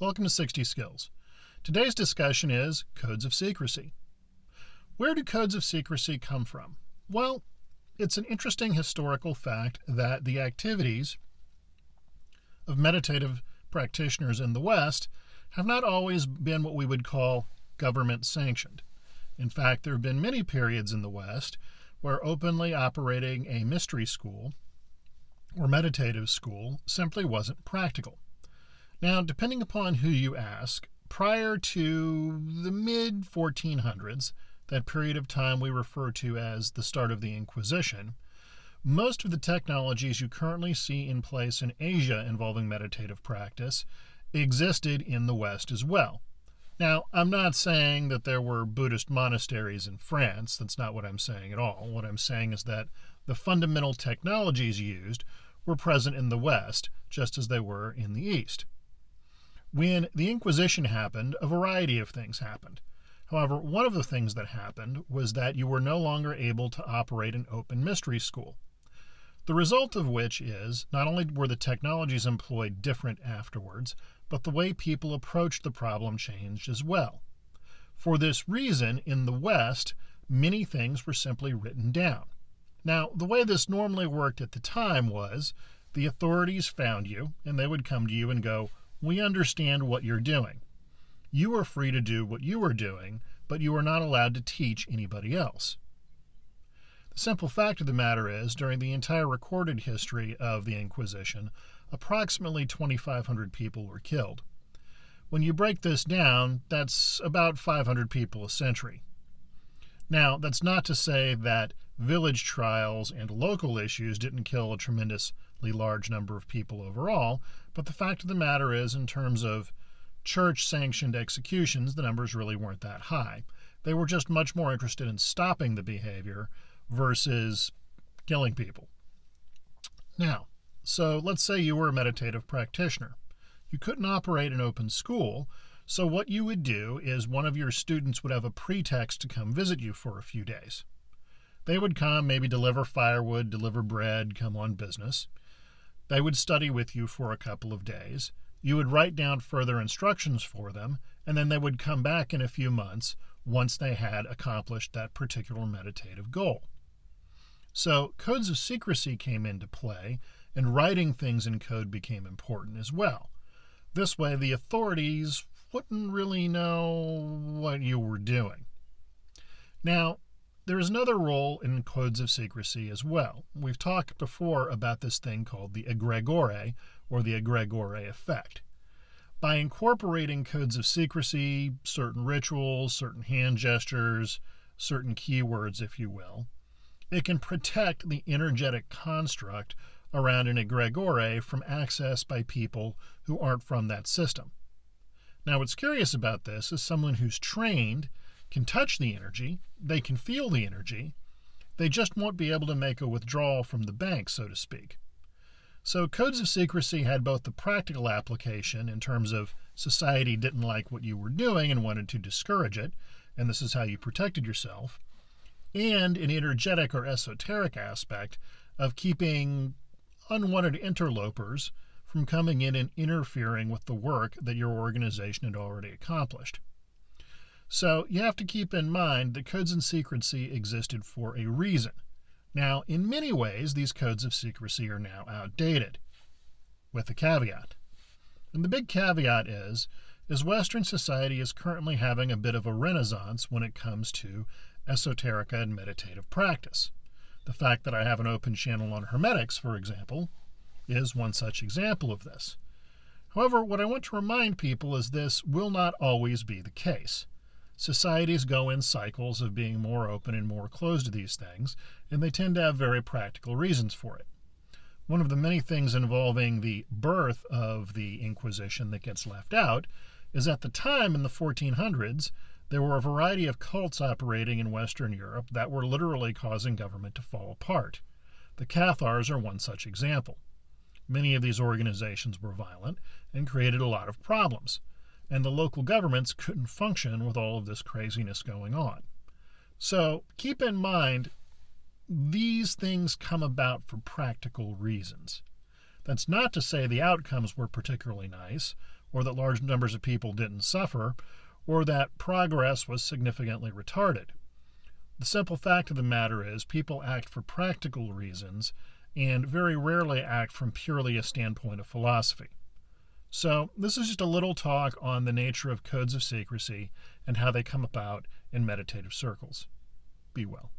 Welcome to 60 Skills. Today's discussion is codes of secrecy. Where do codes of secrecy come from? Well, it's an interesting historical fact that the activities of meditative practitioners in the West have not always been what we would call government sanctioned. In fact, there have been many periods in the West where openly operating a mystery school or meditative school simply wasn't practical. Now, depending upon who you ask, prior to the mid-1400s, that period of time we refer to as the start of the Inquisition, most of the technologies you currently see in place in Asia involving meditative practice existed in the West as well. Now, I'm not saying that there were Buddhist monasteries in France. That's not what I'm saying at all. What I'm saying is that the fundamental technologies used were present in the West, just as they were in the East. When the Inquisition happened, a variety of things happened. However, one of the things that happened was that you were no longer able to operate an open mystery school. The result of which is, not only were the technologies employed different afterwards, but the way people approached the problem changed as well. For this reason, in the West, many things were simply written down. Now, the way this normally worked at the time was, the authorities found you, and they would come to you and go, "We understand what you're doing. You are free to do what you are doing, but you are not allowed to teach anybody else." The simple fact of the matter is, during the entire recorded history of the Inquisition, approximately 2,500 people were killed. When you break this down, that's about 500 people a century. Now, that's not to say that village trials and local issues didn't kill a tremendously large number of people overall, but the fact of the matter is, in terms of church-sanctioned executions, the numbers really weren't that high. They were just much more interested in stopping the behavior versus killing people. Now, so let's say you were a meditative practitioner. You couldn't operate an open school, so what you would do is one of your students would have a pretext to come visit you for a few days. They would come, maybe deliver firewood, deliver bread, come on business. They would study with you for a couple of days. You would write down further instructions for them, and then they would come back in a few months once they had accomplished that particular meditative goal. So codes of secrecy came into play, and writing things in code became important as well. This way, the authorities wouldn't really know what you were doing. Now, there is another role in codes of secrecy as well. We've talked before about this thing called the Agregore, or the Agregore effect. By incorporating codes of secrecy, certain rituals, certain hand gestures, certain keywords, if you will, it can protect the energetic construct around an Agregore from access by people who aren't from that system. Now, what's curious about this is someone who's trained can touch the energy, they can feel the energy, they just won't be able to make a withdrawal from the bank, so to speak. So codes of secrecy had both the practical application in terms of society didn't like what you were doing and wanted to discourage it, and this is how you protected yourself, and an energetic or esoteric aspect of keeping unwanted interlopers from coming in and interfering with the work that your organization had already accomplished. So you have to keep in mind that codes of secrecy existed for a reason. Now, in many ways, these codes of secrecy are now outdated, with a caveat. And the big caveat is Western society is currently having a bit of a renaissance when it comes to esoterica and meditative practice. The fact that I have an open channel on Hermetics, for example, is one such example of this. However, what I want to remind people is this will not always be the case. Societies go in cycles of being more open and more closed to these things, and they tend to have very practical reasons for it. One of the many things involving the birth of the Inquisition that gets left out is at the time in the 1400s, there were a variety of cults operating in Western Europe that were literally causing government to fall apart. The Cathars are one such example. Many of these organizations were violent and created a lot of problems, and the local governments couldn't function with all of this craziness going on. So keep in mind, these things come about for practical reasons. That's not to say the outcomes were particularly nice, or that large numbers of people didn't suffer, or that progress was significantly retarded. The simple fact of the matter is people act for practical reasons and very rarely act from purely a standpoint of philosophy. So this is just a little talk on the nature of codes of secrecy and how they come about in meditative circles. Be well.